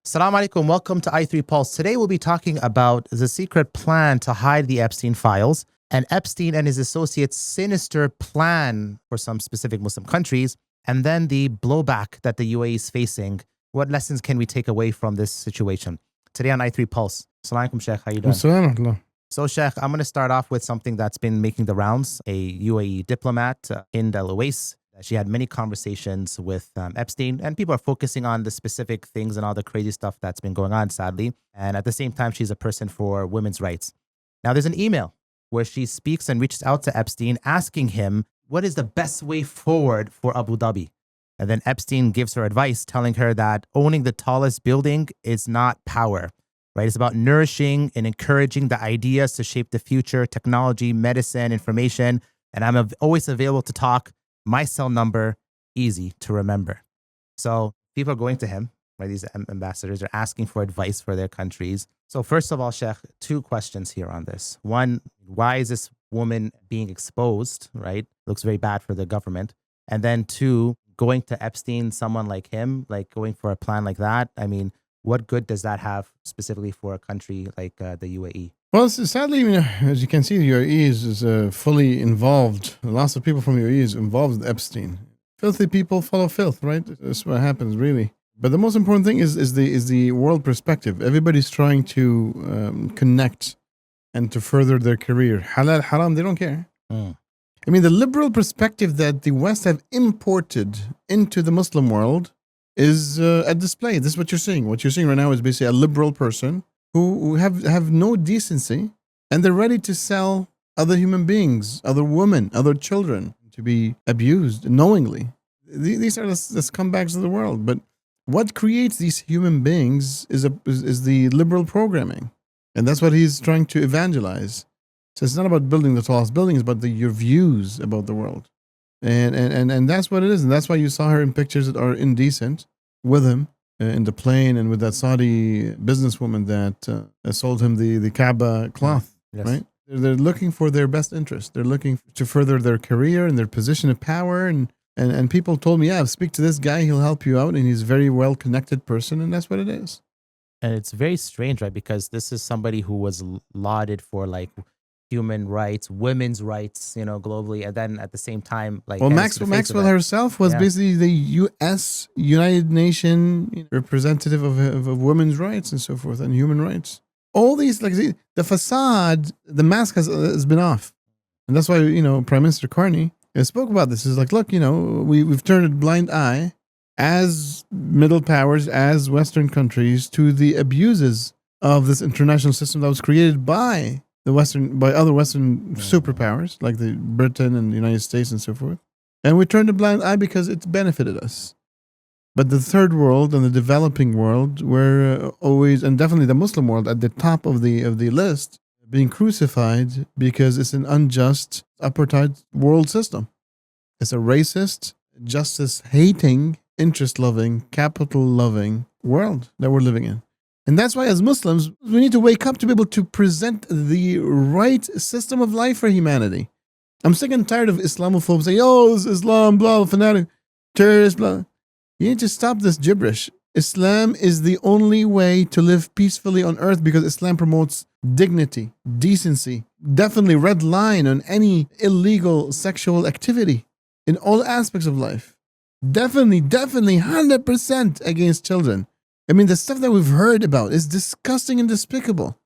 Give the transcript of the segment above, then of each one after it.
Assalamu alaikum. Welcome to I3 Pulse. Today we'll be talking about the secret plan to hide the Epstein files and Epstein and his associates' sinister plan for some specific Muslim countries, and then the blowback that the UAE is facing. What lessons can we take away from this situation? Today on I3 Pulse. Assalamu alaikum, Sheikh. How you doing? So, Sheikh, I'm going to start off with something that's been making the rounds. A UAE diplomat, Hind Al Owais, she had many conversations with Epstein, and people are focusing on the specific things and all the crazy stuff that's been going on, sadly. And at the same time, she's a person for women's rights. Now, there's an email where she speaks and reaches out to Epstein, asking him, what is the best way forward for Abu Dhabi? And then Epstein gives her advice, telling her that owning the tallest building is not power, right? It's about nourishing and encouraging the ideas to shape the future, technology, medicine, information. And I'm always available to talk. My cell number, easy to remember. So people are going to him, right? These ambassadors are asking for advice for their countries. So first of all, Sheikh, two questions here on this. One, why is this woman being exposed, right? Looks very bad for the government. And then two, going to Epstein, someone like him, like going for a plan like that. I mean, what good does that have specifically for a country like the UAE? Well, sadly, as you can see, the UAE is fully involved. Lots of people from the UAE is involved with Epstein. Filthy people follow filth, right? That's what happens, really. But the most important thing is the world perspective. Everybody's trying to connect and to further their career. Halal, haram, they don't care. I mean, the liberal perspective that the West have imported into the Muslim world is at display. This is what you're seeing. What you're seeing right now is basically a liberal person who have no decency, and they're ready to sell other human beings, other women, other children to be abused knowingly. These are the scumbags of the world. But what creates these human beings is the liberal programming, and that's what he's trying to evangelize. So it's not about building the tallest building; it's about your views about the world, and that's what it is, and that's why you saw her in pictures that are indecent with him. In the plane and with that Saudi businesswoman that sold him the Kaaba cloth, Yes. right? They're looking for their best interest. They're looking to further their career and their position of power. And people told me, speak to this guy, he'll help you out. And he's a very well-connected person, and that's what it is. And it's very strange, right? Because this is somebody who was lauded for like human rights, women's rights, globally. And then at the same time, like... Well, Maxwell herself was basically the United Nation representative of women's rights and so forth and human rights. All these, like the facade, the mask has been off. And that's why, Prime Minister Carney spoke about this. It's like, look, we've turned a blind eye as middle powers, as Western countries, to the abuses of this international system that was created by other Western superpowers like the Britain and the United States and so forth, and we turned a blind eye because it benefited us. But the third world and the developing world were always, and definitely the Muslim world, at the top of the list, being crucified because it's an unjust apartheid world system. It's a racist, justice-hating, interest-loving, capital-loving world that we're living in. And that's why as Muslims, we need to wake up to be able to present the right system of life for humanity. I'm sick and tired of Islamophobes saying, it's Islam, blah, fanatic, terrorist, blah. You need to stop this gibberish. Islam is the only way to live peacefully on earth because Islam promotes dignity, decency, definitely red line on any illegal sexual activity in all aspects of life. Definitely 100% against children. I mean, the stuff that we've heard about is disgusting and despicable.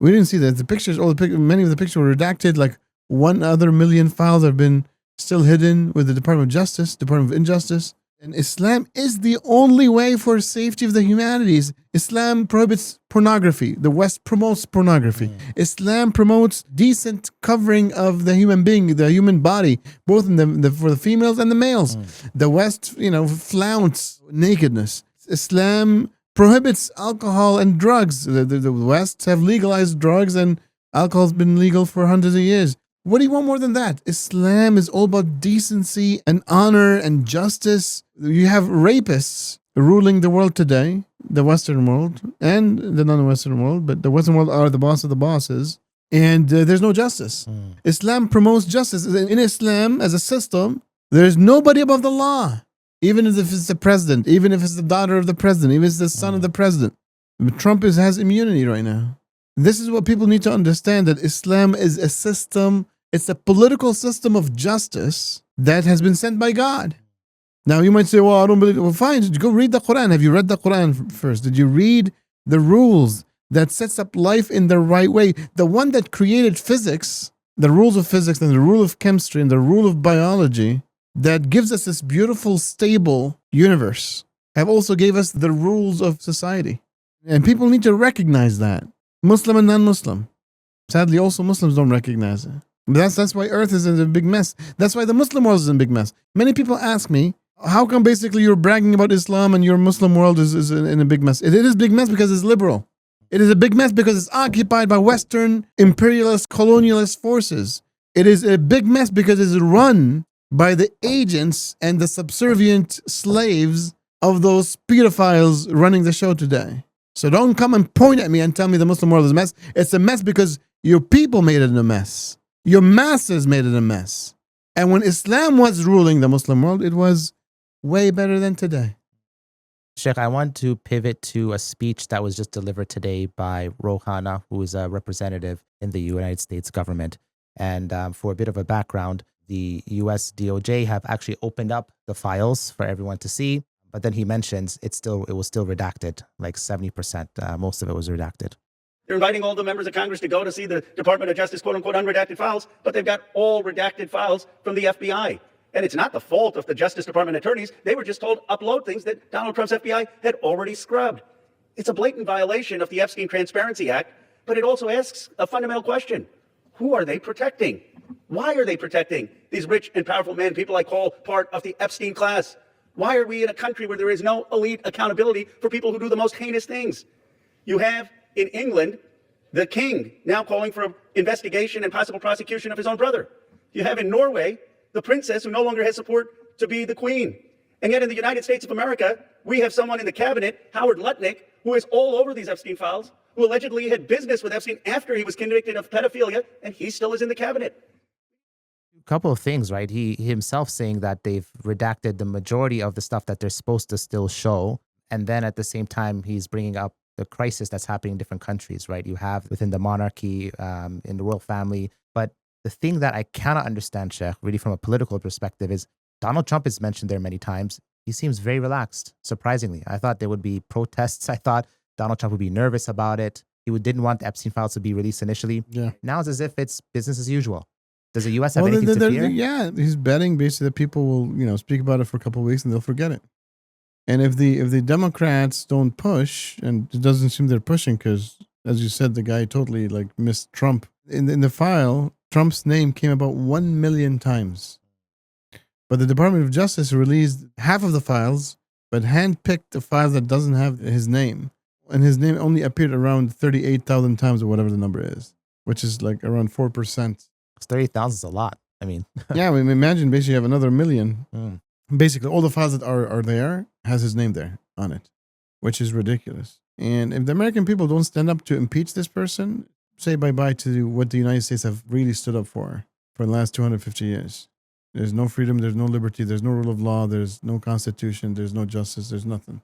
We didn't see that. The pictures, many of the pictures were redacted. Like 1 other million files have been still hidden with the Department of Justice, Department of Injustice. And Islam is the only way for safety of the humanities. Islam prohibits pornography. The West promotes pornography. Islam promotes decent covering of the human being, the human body, both for the females and the males. The West, flaunts nakedness. Islam prohibits alcohol and drugs. The West have legalized drugs, and alcohol has been legal for hundreds of years. What do you want more than that? Islam is all about decency and honor and justice. You have rapists ruling the world today, the Western world and the non-Western world, but the Western world are the boss of the bosses, and there's no justice. Islam promotes justice. In Islam, as a system, there's nobody above the law. Even if it's the president, even if it's the daughter of the president, even if it's the son of the president. Trump has immunity right now. This is what people need to understand, that Islam is a system, it's a political system of justice that has been sent by God. Now you might say, well, I don't believe it. Well, fine, go read the Quran. Have you read the Quran first? Did you read the rules that sets up life in the right way? The one that created physics, the rules of physics and the rule of chemistry and the rule of biology that gives us this beautiful, stable universe, have also gave us the rules of society. And people need to recognize that. Muslim and non-Muslim. Sadly, also Muslims don't recognize it. But that's why Earth is in a big mess. That's why the Muslim world is in a big mess. Many people ask me, how come basically you're bragging about Islam and your Muslim world is in a big mess? It is a big mess because it's liberal. It is a big mess because it's occupied by Western imperialist, colonialist forces. It is a big mess because it's run by the agents and the subservient slaves of those pedophiles running the show today. So don't come and point at me and tell me the Muslim world is a mess. It's a mess because your people made it a mess. Your masters made it a mess. And when Islam was ruling the Muslim world, it was way better than today. Sheikh, I want to pivot to a speech that was just delivered today by Khanna, who is a representative in the United States government. And for a bit of a background, the US DOJ have actually opened up the files for everyone to see. But then he mentions it was still redacted, like 70%. Most of it was redacted. They're inviting all the members of Congress to go to see the Department of Justice, quote unquote, unredacted files, but they've got all redacted files from the FBI. And it's not the fault of the Justice Department attorneys. They were just told upload things that Donald Trump's FBI had already scrubbed. It's a blatant violation of the Epstein Transparency Act, but it also asks a fundamental question. Who are they protecting? Why are they protecting these rich and powerful men, people I call part of the Epstein class? Why are we in a country where there is no elite accountability for people who do the most heinous things? You have in England, the king now calling for an investigation and possible prosecution of his own brother. You have in Norway, the princess who no longer has support to be the queen. And yet in the United States of America, we have someone in the cabinet, Howard Lutnick, who is all over these Epstein files, who allegedly had business with Epstein after he was convicted of pedophilia, and he still is in the cabinet. Couple of things, right? He himself saying that they've redacted the majority of the stuff that they're supposed to still show. And then at the same time, he's bringing up the crisis that's happening in different countries, right? You have within the monarchy, in the royal family. But the thing that I cannot understand, Sheikh, really from a political perspective, is Donald Trump is mentioned there many times. He seems very relaxed, surprisingly. I thought there would be protests. I thought Donald Trump would be nervous about it. He didn't want the Epstein files to be released initially. Yeah. Now it's as if it's business as usual. Does the U.S. have anything to fear? Yeah, he's betting basically that people will, speak about it for a couple of weeks and they'll forget it. And if the Democrats don't push, and it doesn't seem they're pushing because, as you said, the guy totally missed Trump. In the file, Trump's name came about 1 million times. But the Department of Justice released half of the files, but handpicked the file that doesn't have his name. And his name only appeared around 38,000 times or whatever the number is, which is around 4%. 30,000 is a lot. I mean, yeah, imagine basically you have another million. Basically, all the files that are there has his name there on it, which is ridiculous. And if the American people don't stand up to impeach this person, say bye-bye to what the United States have really stood up for the last 250 years. There's no freedom, there's no liberty, there's no rule of law, there's no constitution, there's no justice, there's nothing.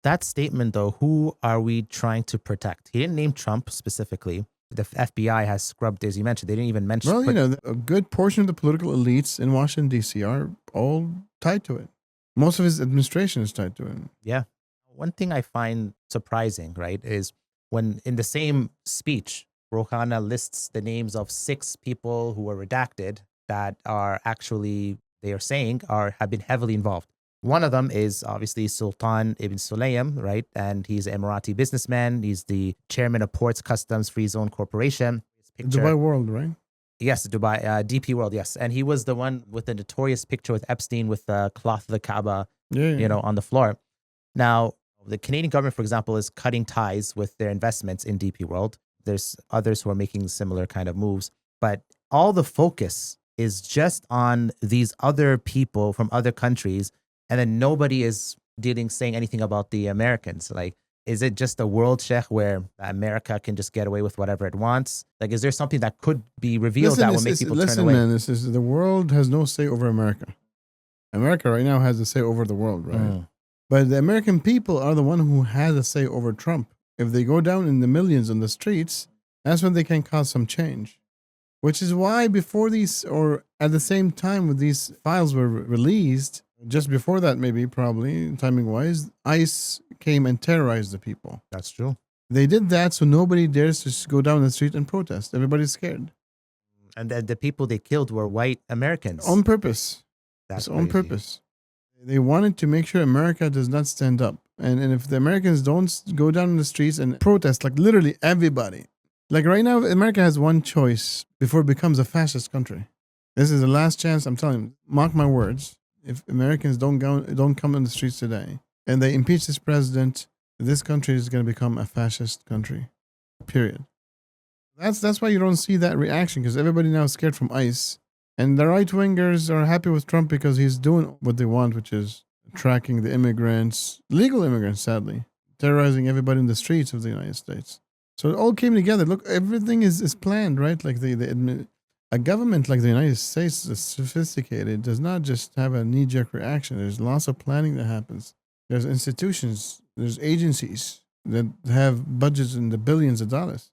That statement, though, who are we trying to protect? He didn't name Trump specifically. The FBI has scrubbed, as you mentioned. They didn't even mention. Well, a good portion of the political elites in Washington, D.C. are all tied to it. Most of his administration is tied to it. Yeah. One thing I find surprising, right, is when in the same speech, Khanna lists the names of 6 people who were redacted that are actually, they are saying, have been heavily involved. One of them is obviously Sultan ibn Sulayem, right? And he's an Emirati businessman. He's the chairman of Ports Customs Free Zone Corporation. Dubai World, right? Yes, Dubai, DP World, yes. And he was the one with the notorious picture with Epstein with the cloth of the Kaaba, on the floor. Now, the Canadian government, for example, is cutting ties with their investments in DP World. There's others who are making similar kind of moves. But all the focus is just on these other people from other countries. And then nobody is saying anything about the Americans. Is it just a world, Sheikh, where America can just get away with whatever it wants? Is there something that could be revealed that will make people turn away? Listen, man, the world has no say over America. America right now has a say over the world, right? Mm. But the American people are the one who has a say over Trump. If they go down in the millions on the streets, that's when they can cause some change. Which is why before these, or at the same time when these files were released, just before that maybe, probably, timing-wise, ICE came and terrorized the people. That's true. They did that so nobody dares to go down the street and protest. Everybody's scared. And the people they killed were white Americans. On purpose. That's It's on crazy. purpose. They wanted to make sure America does not stand up. And if the Americans don't go down in the streets and protest, like literally everybody. Like right now, America has one choice before it becomes a fascist country. This is the last chance, I'm telling you, mark my words. If Americans don't come on the streets today and they impeach this president, this country is going to become a fascist country. Period. That's why you don't see that reaction, because everybody now is scared from ICE. And the right-wingers are happy with Trump because he's doing what they want, which is tracking the immigrants, legal immigrants, sadly, terrorizing everybody in the streets of the United States. So it all came together. Look, everything is planned, right? Like a government like the United States is sophisticated, does not just have a knee-jerk reaction. There's lots of planning that happens. There's institutions, there's agencies that have budgets in the billions of dollars.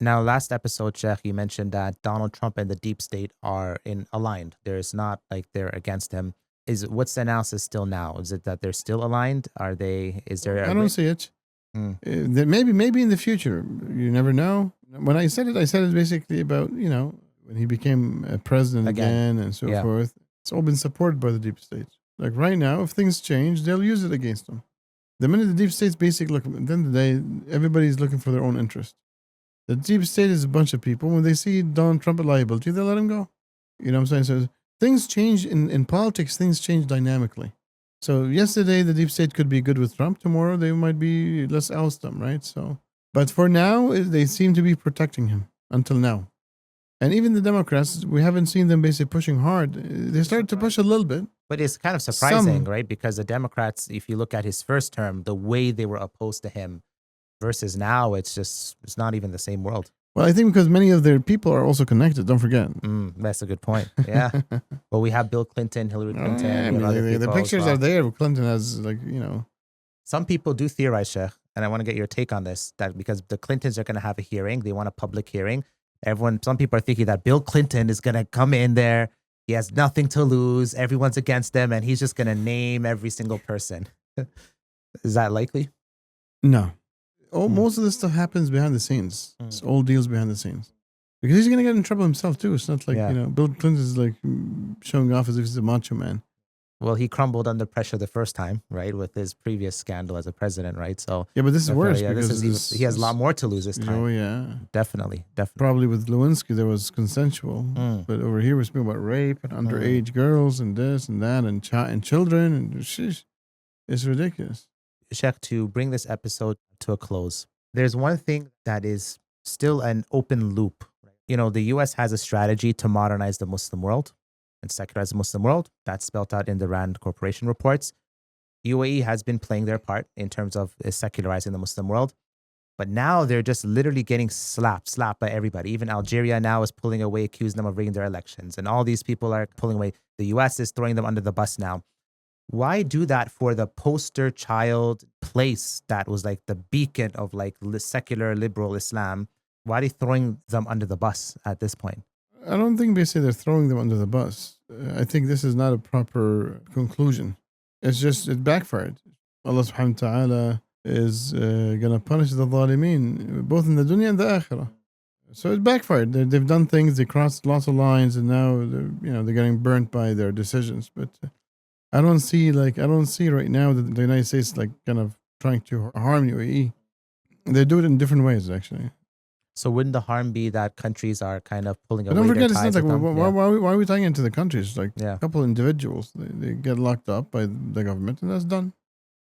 Now, last episode, Sheikh, you mentioned that Donald Trump and the deep state are aligned. There's not like they're against him. What's the analysis still now? Is it that they're still aligned? Are they? Is there? I don't see it. Maybe in the future. You never know. When I said it basically about when he became a president again and so forth. It's all been supported by the deep state. Like right now, if things change, they'll use it against them. The minute the deep state's basically look, at the end of the day, everybody's looking for their own interest. The deep state is a bunch of people. When they see Donald Trump a liability, they let him go. You know what I'm saying? So things change in politics. Things change dynamically. So yesterday, the deep state could be good with Trump. Tomorrow, they might be, let's oust them, right? So, but for now, they seem to be protecting him until now. And even the Democrats, we haven't seen them basically pushing hard. They started to push a little bit. But it's kind of surprising, right? Because the Democrats, if you look at his first term, the way they were opposed to him versus now, it's not even the same world. Well, I think because many of their people are also connected. Don't forget. That's a good point. Yeah. Well, we have Bill Clinton, Hillary Clinton. The pictures are there. Clinton has Some people do theorize, Sheikh, and I want to get your take on this, that because the Clintons are going to have a hearing, they want a public hearing. Some people are thinking that Bill Clinton is going to come in there. He has nothing to lose. Everyone's against him, and he's just going to name every single person. Is that likely? No. Most of this stuff happens behind the scenes. It's all deals behind the scenes. Because he's going to get in trouble himself, too. It's not like, Bill Clinton is like showing off as if he's a macho man. Well, he crumbled under pressure the first time, right, with his previous scandal as a president, right? So yeah, but this is worse. He has a lot more to lose this time. Oh yeah, definitely. Probably with Lewinsky, there was consensual, but over here we're speaking about rape and underage girls and this and that and children and sheesh, it's ridiculous. Sheikh, to bring this episode to a close, there's one thing that is still an open loop. The U.S. has a strategy to modernize the Muslim world and secularize the Muslim world. That's spelled out in the Rand Corporation reports. UAE has been playing their part in terms of secularizing the Muslim world. But now they're just literally getting slapped by everybody. Even Algeria now is pulling away, accusing them of rigging their elections. And all these people are pulling away. The U.S. is throwing them under the bus now. Why do that for the poster child place that was like the beacon of like secular liberal Islam? Why are they throwing them under the bus at this point? I don't think they say they're throwing them under the bus. I think this is not a proper conclusion. It's just, it backfired. Allah subhanahu wa ta'ala is going to punish the zalimeen, both in the dunya and the akhirah. So it backfired. They've done things, they crossed lots of lines, and now they're getting burnt by their decisions. But I don't see right now that the United States like kind of trying to harm UAE. They do it in different ways, actually. So wouldn't the harm be that countries are kind of pulling away? Don't forget, their ties it's not like with why are we tying into the countries? Like a couple individuals, they get locked up by the government, and that's done.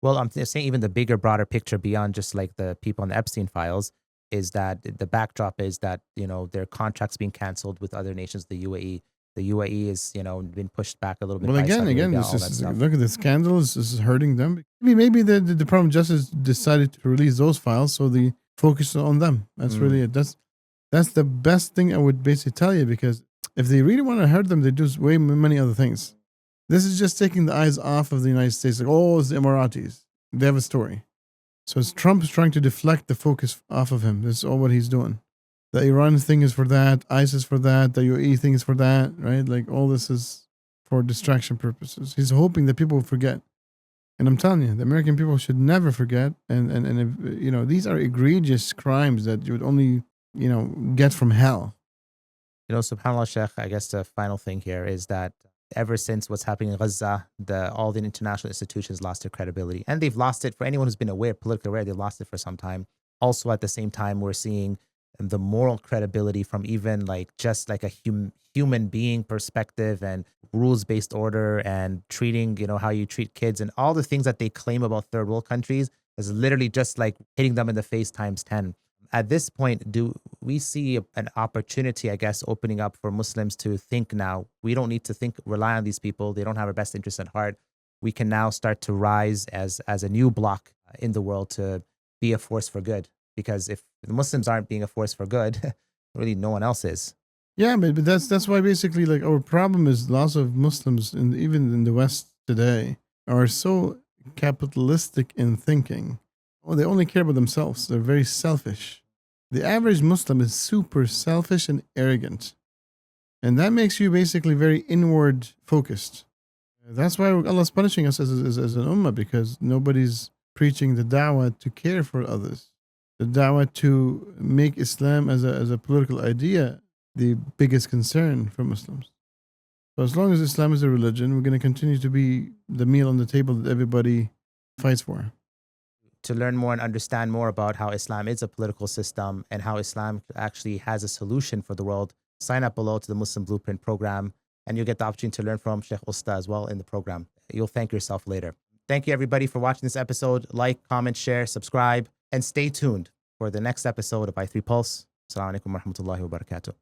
Well, I'm saying even the bigger, broader picture beyond just like the people on the Epstein files is that the backdrop is that their contracts being canceled with other nations. The UAE is been pushed back a little bit. Well, again, look at the scandals. This is hurting them. Maybe the Department of Justice decided to release those files, so they focus on them. That's really it. That's the best thing I would basically tell you, because if they really want to hurt them, they do many other things. This is just taking the eyes off of the United States. Like, oh, it's the Emiratis. They have a story. So it's Trump's trying to deflect the focus off of him. That's all what he's doing. The Iran thing is for that. ISIS for that. The UAE thing is for that. Right? Like all this is for distraction purposes. He's hoping that people will forget. And I'm telling you, the American people should never forget. And if, you know, these are egregious crimes that you would only, you know, get from hell. You know, subhanAllah, Sheikh, I guess the final thing here is that ever since what's happening in Gaza, all the international institutions lost their credibility. And they've lost it, for anyone who's been aware, politically aware, they've lost it for some time. Also, at the same time, we're seeing the moral credibility from even like just like a human being perspective and rules-based order and treating, you know, how you treat kids and all the things that they claim about third world countries is literally just like hitting them in the face times 10. At this point, do we see an opportunity, I guess, opening up for Muslims to think now? We don't need to rely on these people. They don't have our best interests at heart. We can now start to rise as a new bloc in the world to be a force for good. Because if the Muslims aren't being a force for good, really no one else is. Yeah, but that's why basically like our problem is lots of Muslims, and even in the West today, are so capitalistic in thinking. Oh, they only care about themselves. They're very selfish. The average Muslim is super selfish and arrogant. And that makes you basically very inward focused. That's why Allah's punishing us as an ummah, because nobody's preaching the da'wah to care for others. The da'wah to make Islam as a political idea the biggest concern for Muslims. So as long as Islam is a religion, we're going to continue to be the meal on the table that everybody fights for. To learn more and understand more about how Islam is a political system and how Islam actually has a solution for the world, sign up below to the Muslim Blueprint program, and you'll get the opportunity to learn from Sheikh Usta as well in the program. You'll thank yourself later. Thank you, everybody, for watching this episode. Like, comment, share, subscribe, and stay tuned for the next episode of i3 Pulse. Assalamu alaikum wa rahmatullahi wa barakatuh.